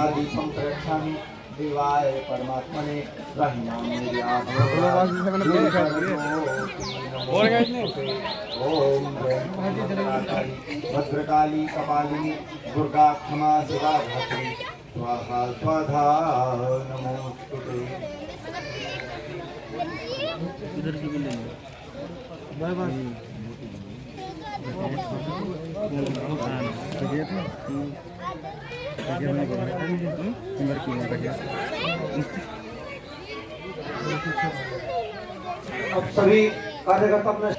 दीपम प्रयच्छामि देवाय परमात्मने ओम भद्रकाली कपालिनी दुर्गा क्षमा शिवा धात्री स्वाहा स्वाधा नमोस्तुते। इधर की बिल्डिंग बाय बाय अब सभी कार्यकर्ता अपने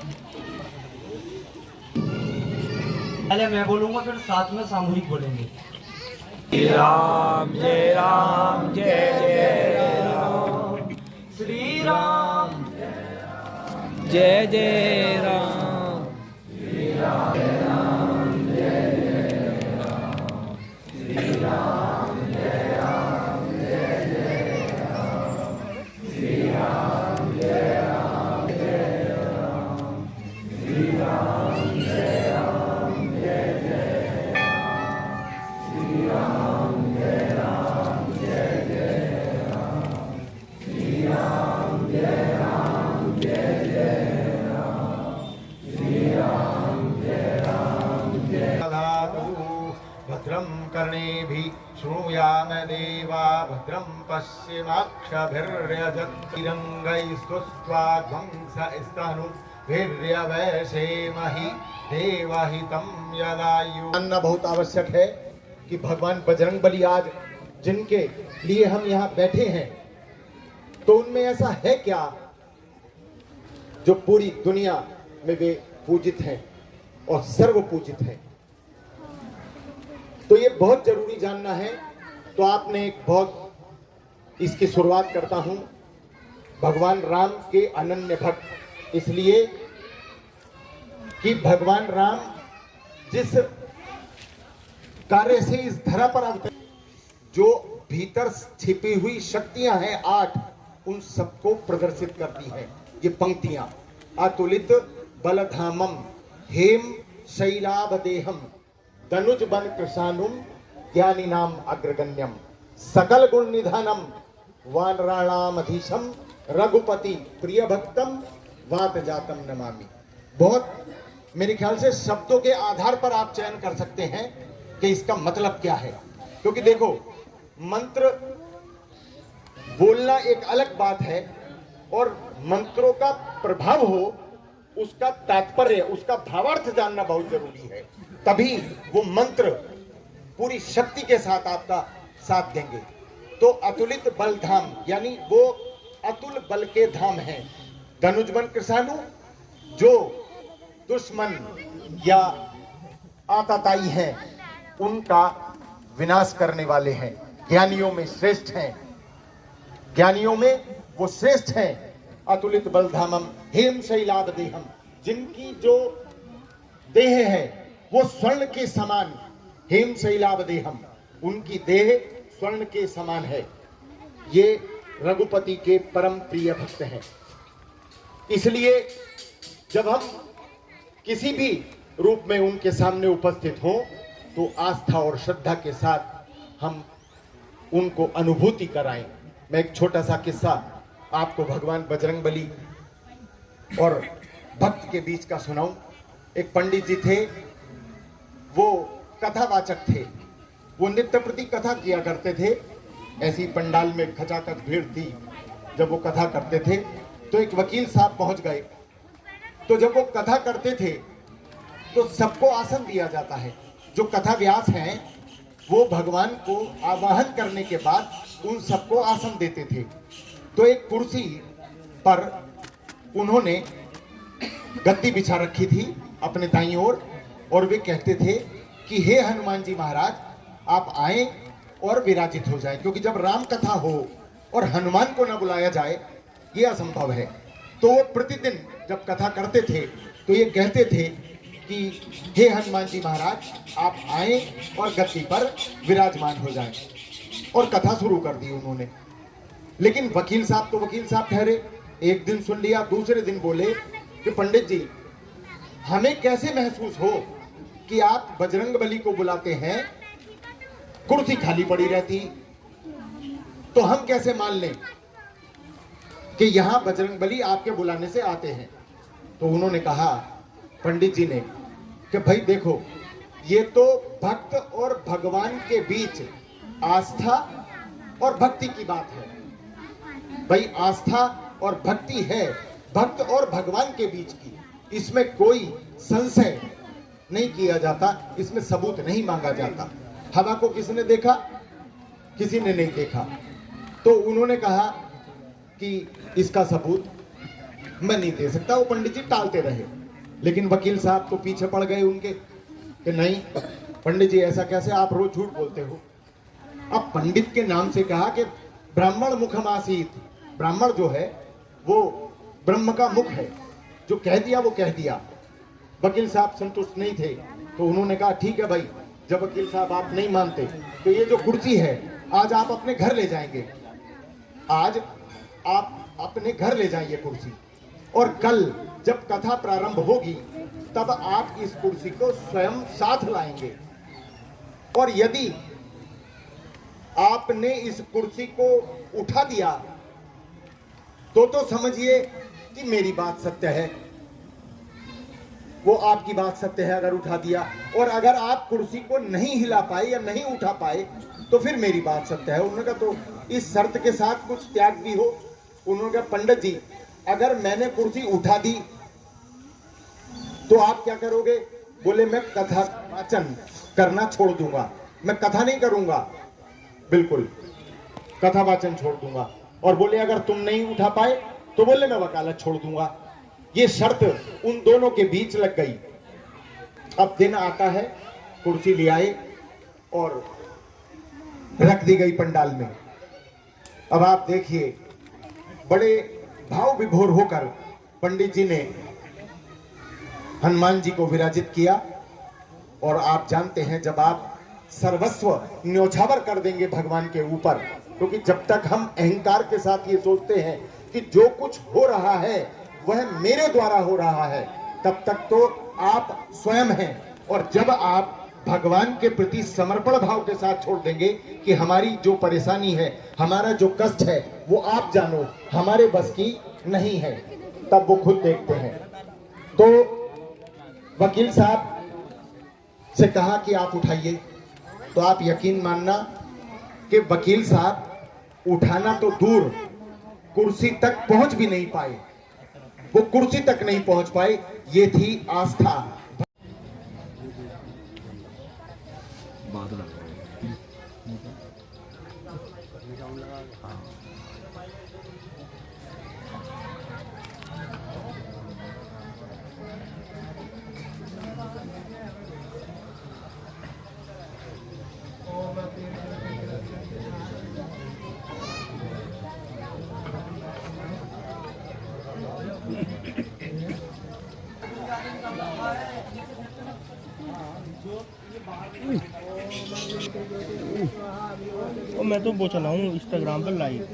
पहले मैं बोलूंगा फिर साथ में सामूहिक बोलेंगे। श्री राम जय राम जय जय राम श्री राम जय जय राम श्री राम जय राम जय जय राम श्री राम जय राम जय जय राम श्री राम जय राम जय राम श्री राम जय राम जय जय राम श्री राम जय राम जय जय राम श्री राम जय राम जय जय राम श्री राम जय राम जय भद्रं कर्णेभिः शृणुयाम देवा भद्रं पश्चिमाक्षभिर्यजत्तिरङ्गैस्तुष्ट्वाध्वंसस्तनुभिर्यवसेमहि देवहितं यदायु। जानना बहुत आवश्यक है कि भगवान बजरंगबली आज जिनके लिए हम यहाँ बैठे हैं तो उनमें ऐसा है क्या जो पूरी दुनिया में वे पूजित हैं और सर्व पूजित हैं। तो ये बहुत जरूरी जानना है। तो आपने एक बहुत इसकी शुरुआत करता हूं भगवान राम के अनन्य भक्त, इसलिए कि भगवान राम जिस कार्य से इस धरा पर अवतरे, जो भीतर छिपी हुई शक्तियां हैं 8, उन सबको प्रदर्शित करती हैं ये पंक्तियां। अतुलित बलधामम हेम शैलाभदेहम धनुज बन कृशानुम ज्ञानी नाम अग्रगण्यम सकल गुण निधानम वानराणाम अधीशम रघुपति प्रिय भक्तम वात जातम नमामि। बहुत मेरे ख्याल से शब्दों के आधार पर आप चयन कर सकते हैं कि इसका मतलब क्या है, क्योंकि देखो मंत्र बोलना एक अलग बात है और मंत्रों का प्रभाव हो, उसका तात्पर्य, उसका भावार्थ जानना बहुत जरूरी है, तभी वो मंत्र पूरी शक्ति के साथ आपका साथ देंगे। तो अतुलित बल धाम यानी वो अतुल बल के धाम हैं। धनुजबन कृशानु जो दुश्मन या आताताई हैं उनका विनाश करने वाले हैं। ज्ञानियों में श्रेष्ठ हैं, ज्ञानियों में वो श्रेष्ठ हैं। अतुलित बलधामम हेम शैलाभ देहम, जिनकी जो देह है वो स्वर्ण के समान, हेम शैलाभ देहम, उनकी देह स्वर्ण के समान है। ये रघुपति के परम प्रिय भक्त हैं। इसलिए जब हम किसी भी रूप में उनके सामने उपस्थित हों तो आस्था और श्रद्धा के साथ हम उनको अनुभूति कराएं। मैं एक छोटा सा किस्सा आपको भगवान बजरंगबली और भक्त के बीच का सुनाऊं। एक पंडित जी थे, वो कथावाचक थे, वो नित्य प्रति कथा किया करते थे। ऐसी पंडाल में खचाखच भीड़ थी, जब वो कथा करते थे तो एक वकील साहब पहुंच गए। तो जब वो कथा करते थे तो सबको आसन दिया जाता है। जो कथा व्यास हैं वो भगवान को आवाहन करने के बाद उन सबको आसन देते थे। तो एक कुर्सी पर उन्होंने गद्दी बिछा रखी थी अपने दाईं ओर, और वे कहते थे कि हे हनुमान जी महाराज, आप आए और विराजित हो जाए, क्योंकि जब राम कथा हो और हनुमान को न बुलाया जाए ये असंभव है। तो वो प्रतिदिन जब कथा करते थे तो ये कहते थे कि हे हनुमान जी महाराज, आप आए और गद्दी पर विराजमान हो जाएं, और कथा शुरू कर दी उन्होंने। लेकिन वकील साहब तो वकील साहब ठहरे। एक दिन सुन लिया, दूसरे दिन बोले कि पंडित जी, हमें कैसे महसूस हो कि आप बजरंग बली को बुलाते हैं, कुर्सी खाली पड़ी रहती, तो हम कैसे मान लें कि यहां बजरंग बली आपके बुलाने से आते हैं। तो उन्होंने कहा पंडित जी ने कि भाई देखो, ये तो भक्त और भगवान के बीच आस्था और भक्ति की बात है। भाई आस्था और भक्ति है भक्त और भगवान के बीच की, इसमें कोई संशय नहीं किया जाता, इसमें सबूत नहीं मांगा जाता। हवा को किसने देखा? किसी ने नहीं देखा। तो उन्होंने कहा कि इसका सबूत मैं नहीं दे सकता। वो पंडित जी टालते रहे, लेकिन वकील साहब तो पीछे पड़ गए उनके कि नहीं पंडित जी, ऐसा कैसे, आप रोज झूठ बोलते हो। अब पंडित के नाम से कहा कि ब्राह्मण मुखमासीत, ब्राह्मण जो है वो ब्रह्म का मुख है, जो कह दिया वो कह दिया। वकील साहब संतुष्ट नहीं थे, तो उन्होंने कहा ठीक है भाई, जब वकील साहब आप नहीं मानते तो ये जो कुर्सी है आज आप अपने घर ले जाएंगे, आज आप अपने घर ले जाइए कुर्सी, और कल जब कथा प्रारंभ होगी तब आप इस कुर्सी को स्वयं साथ लाएंगे, और यदि आपने इस कुर्सी को उठा दिया तो समझिए कि मेरी बात सत्य है, वो आपकी बात सत्य है अगर उठा दिया, और अगर आप कुर्सी को नहीं हिला पाए या नहीं उठा पाए तो फिर मेरी बात सत्य है। उन्होंने कहा तो इस शर्त के साथ कुछ त्याग भी हो। उन्होंने कहा पंडित जी, अगर मैंने कुर्सी उठा दी तो आप क्या करोगे? बोले मैं कथा वाचन करना छोड़ दूंगा, मैं कथा नहीं करूंगा, बिल्कुल कथा वाचन छोड़ दूंगा। और बोले अगर तुम नहीं उठा पाए तो बोले मैं वकालत छोड़ दूंगा। ये शर्त उन दोनों के बीच लग गई। अब दिन आता है, कुर्सी ले आए और रख दी गई पंडाल में। अब आप देखिए, बड़े भाव विभोर होकर पंडित जी ने हनुमान जी को विराजित किया। और आप जानते हैं, जब आप सर्वस्व न्योछावर कर देंगे भगवान के ऊपर, क्योंकि जब तक हम अहंकार के साथ ये सोचते हैं कि जो कुछ हो रहा है वह मेरे द्वारा हो रहा है, तब तक तो आप स्वयं हैं। और जब आप भगवान के प्रति समर्पण भाव के साथ छोड़ देंगे कि हमारी जो परेशानी है, हमारा जो कष्ट है, वो आप जानो, हमारे बस की नहीं है, तब वो खुद देखते हैं। तो वकील साहब से कहा कि आप उठाइए, तो आप यकीन मानना कि वकील साहब उठाना तो दूर, कुर्सी तक पहुंच भी नहीं पाए, वो कुर्सी तक नहीं पहुंच पाए। ये थी आस्था। और मैं तो वो चलाऊँ इंस्टाग्राम पर लाइव।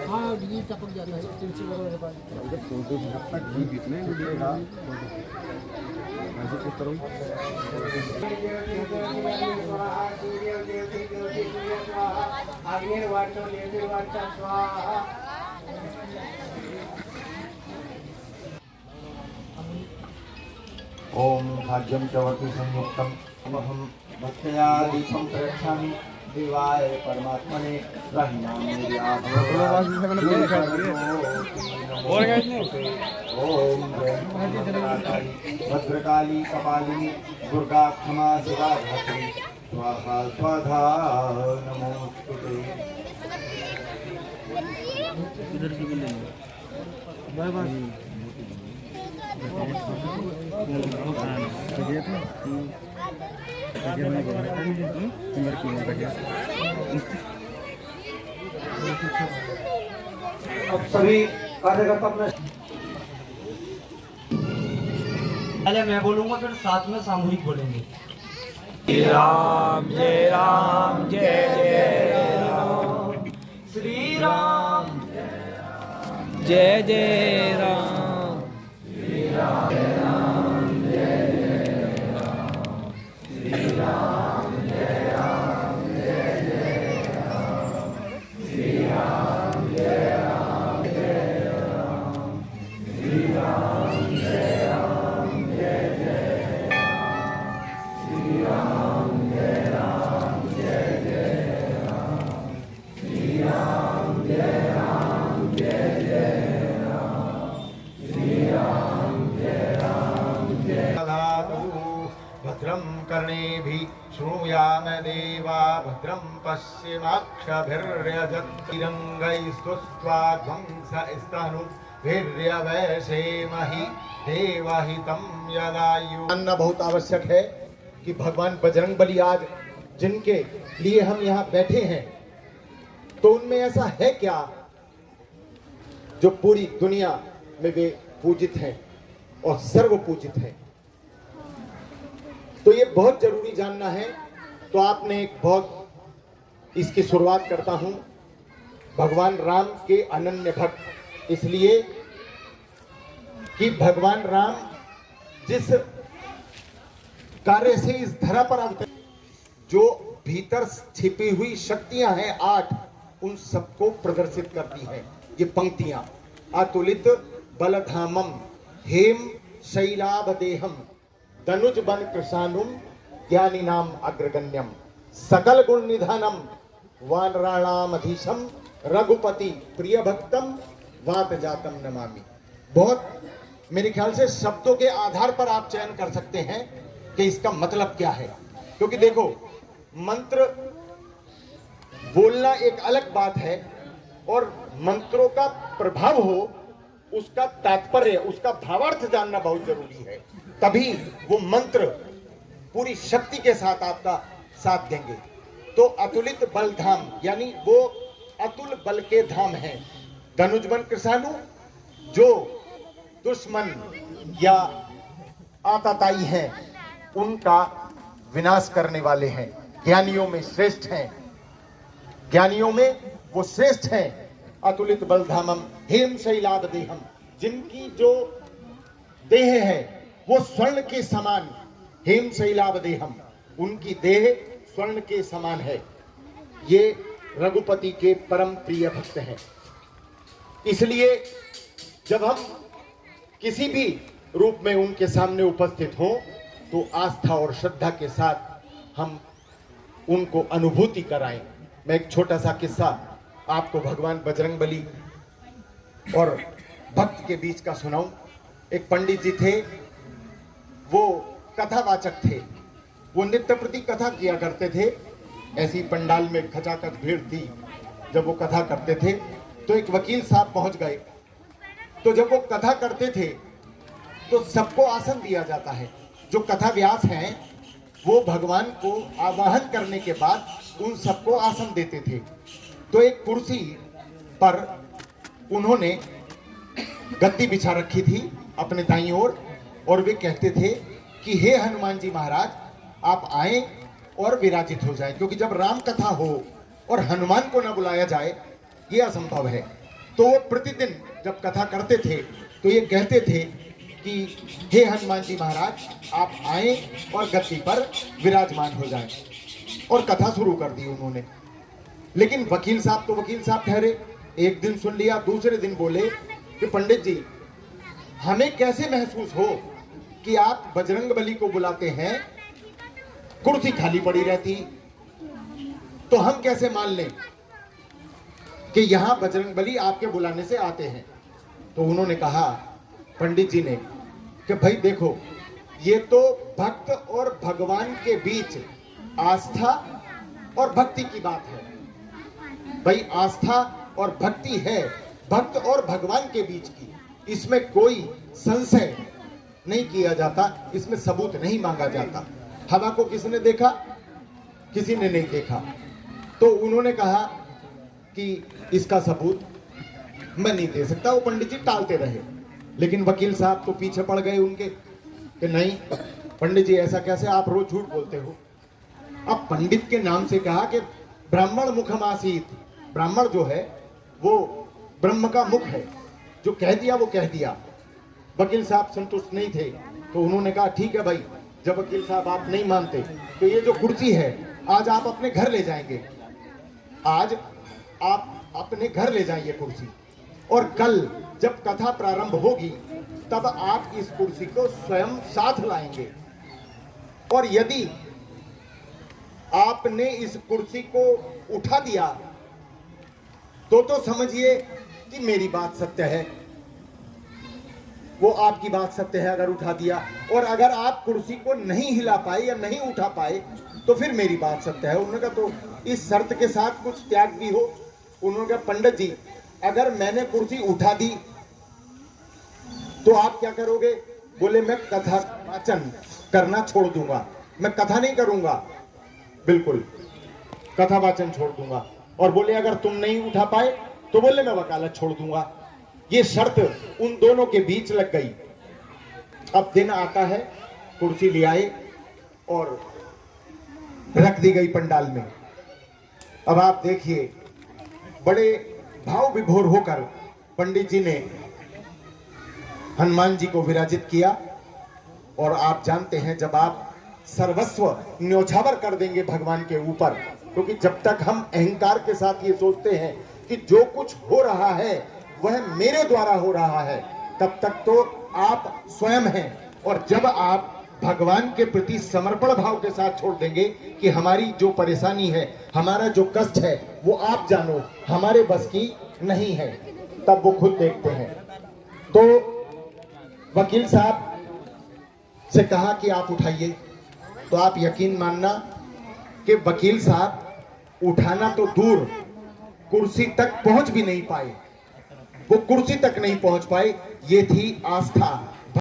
हाँ ये टपक जाता है तुलसी वगैरह के पास। ओम भाग्यम चवति संयुक्तम अहम भक्त्या दीपं प्रयच्छामि देवाय परमात्मने रहिनाम ओम भद्रकाली कपालिनी दुर्गा क्षमा शिवा धात्री स्वाहा स्वाधा नमोस्तुते। बाय बाय अब सभी कार्यकर्ता अपने पहले मैं बोलूंगा फिर साथ में सामूहिक बोलेंगे। श्री राम जय राम श्री राम जय जय राम श्री राम जय राम जय राम जय राम जय राम श्री राम जय राम जय राम श्री राम जय राम जय श्री राम जय राम जय राम श्री राम जय राम जय श्री राम जय राम जय। भद्रं कर्णेभिः शृणुयाम देवा भद्रं पश्चिमाक्षभिर्यजत्तिरङ्गैस्तुष्ट्वाध्वंसस्तनुभिर्यवैषेमहि देवहितं यदायु। जानना बहुत आवश्यक है कि भगवान बजरंगबली आज जिनके लिए हम यहाँ बैठे हैं तो उनमें ऐसा है क्या जो पूरी दुनिया में वे पूजित हैं और सर्व पूजित हैं। तो ये बहुत जरूरी जानना है। तो आपने एक बहुत इसकी शुरुआत करता हूं भगवान राम के अनन्य भक्त, इसलिए कि भगवान राम जिस कार्य से इस धरा पर अवतरे, जो भीतर छिपी हुई शक्तियां हैं 8, उन सबको प्रदर्शित करती हैं ये पंक्तियां। अतुलित बलधामम हेम शैलावदेहम दनुज बन कृशानुम ज्ञानी नाम अग्रगण्यम सकल गुण निधानम वानराणाम अधीशम रघुपति प्रिय भक्तम वात जातम नमामि। बहुत मेरे ख्याल से शब्दों के आधार पर आप चयन कर सकते हैं कि इसका मतलब क्या है, क्योंकि देखो मंत्र बोलना एक अलग बात है और मंत्रों का प्रभाव हो, उसका तात्पर्य, उसका भावार्थ जानना बहुत जरूरी है, तभी वो मंत्र पूरी शक्ति के साथ आपका साथ देंगे। तो अतुलित बल धाम यानी वो अतुल बल के धाम हैं। धनुजबन कृषाणु जो दुश्मन या आताताई हैं उनका विनाश करने वाले हैं। ज्ञानियों में श्रेष्ठ हैं, ज्ञानियों में वो श्रेष्ठ हैं। अतुलित बलधामम हेम शैलावदेहम, जिनकी जो देह है वो स्वर्ण के समान, हेम शैलावदेहम, उनकी देह स्वर्ण के समान है। ये रघुपति के परम प्रिय भक्त हैं। इसलिए जब हम किसी भी रूप में उनके सामने उपस्थित हों तो आस्था और श्रद्धा के साथ हम उनको अनुभूति कराएं। मैं एक छोटा सा किस्सा आपको भगवान बजरंगबली और भक्त के बीच का सुनाऊं। एक पंडित जी थे, वो कथावाचक थे, वो नित्य प्रति कथा किया करते थे। ऐसी पंडाल में खचाखच भीड़ थी। जब वो कथा करते थे तो एक वकील साहब पहुंच गए। तो जब वो कथा करते थे तो सबको आसन दिया जाता है। जो कथा व्यास हैं वो भगवान को आवाहन करने के बाद उन सबको आसन देते थे। तो एक कुर्सी पर उन्होंने गद्दी बिछा रखी थी अपने दाईं ओर, और वे कहते थे कि हे हनुमान जी महाराज, आप आए और विराजित हो जाए, क्योंकि जब राम कथा हो और हनुमान को न बुलाया जाए ये असंभव है। तो वो प्रतिदिन जब कथा करते थे तो ये कहते थे कि हे हनुमान जी महाराज, आप आए और गद्दी पर विराजमान हो जाएं, और कथा शुरू कर दी उन्होंने। लेकिन वकील साहब तो वकील साहब ठहरे। एक दिन सुन लिया, दूसरे दिन बोले कि पंडित जी, हमें कैसे महसूस हो कि आप बजरंगबली को बुलाते हैं कुर्सी खाली पड़ी रहती, तो हम कैसे मान लें कि यहां बजरंगबली आपके बुलाने से आते हैं? तो उन्होंने कहा, पंडित जी ने, कि भाई देखो, ये तो भक्त और भगवान के बीच आस्था और भक्ति की बात है। भाई आस्था और भक्ति है भक्त और भगवान के बीच की, इसमें कोई संशय नहीं किया जाता, इसमें सबूत नहीं मांगा जाता। हवा को किसने देखा? किसी ने नहीं देखा। तो उन्होंने कहा कि इसका सबूत मैं नहीं दे सकता। वो पंडित जी टालते रहे, लेकिन वकील साहब तो पीछे पड़ गए उनके कि नहीं पंडित जी, ऐसा कैसे, आप रोज झूठ बोलते हो। अब पंडित के नाम से कहा कि ब्राह्मण मुखमासीत, ब्राह्मण जो है वो ब्रह्म का मुख है, जो कह दिया वो कह दिया। वकील साहब संतुष्ट नहीं थे, तो उन्होंने कहा ठीक है भाई, जब वकील साहब आप नहीं मानते तो ये जो कुर्सी है आज आप अपने घर ले जाएंगे, आज आप अपने घर ले जाइए कुर्सी, और कल जब कथा प्रारंभ होगी तब आप इस कुर्सी को स्वयं साथ लाएंगे, और यदि आपने इस कुर्सी को उठा दिया तो समझिए कि मेरी बात सत्य है, वो आपकी बात सत्य है अगर उठा दिया, और अगर आप कुर्सी को नहीं हिला पाए या नहीं उठा पाए तो फिर मेरी बात सत्य है। उन्होंने कहा तो इस शर्त के साथ कुछ त्याग भी हो। उन्होंने कहा पंडित जी, अगर मैंने कुर्सी उठा दी तो आप क्या करोगे? बोले मैं कथा वाचन करना छोड़ दूंगा, मैं कथा नहीं करूंगा, बिल्कुल कथा वाचन छोड़ दूंगा। और बोले अगर तुम नहीं उठा पाए तो बोले मैं वकालत छोड़ दूंगा। ये शर्त उन दोनों के बीच लग गई। अब दिन आता है, कुर्सी ले आए और रख दी गई पंडाल में। अब आप देखिए, बड़े भाव विभोर होकर पंडित जी ने हनुमान जी को विराजित किया। और आप जानते हैं, जब आप सर्वस्व न्योछावर कर देंगे भगवान के ऊपर, क्योंकि जब तक हम अहंकार के साथ ये सोचते हैं कि जो कुछ हो रहा है वह मेरे द्वारा हो रहा है, तब तक तो आप स्वयं हैं। और जब आप भगवान के प्रति समर्पण भाव के साथ छोड़ देंगे कि हमारी जो परेशानी है, हमारा जो कष्ट है, वो आप जानो, हमारे बस की नहीं है, तब वो खुद देखते हैं। तो वकील साहब से कहा कि आप उठाइए, तो आप यकीन मानना कि वकील साहब उठाना तो दूर, कुर्सी तक पहुंच भी नहीं पाए, वो कुर्सी तक नहीं पहुंच पाए। ये थी आस्था,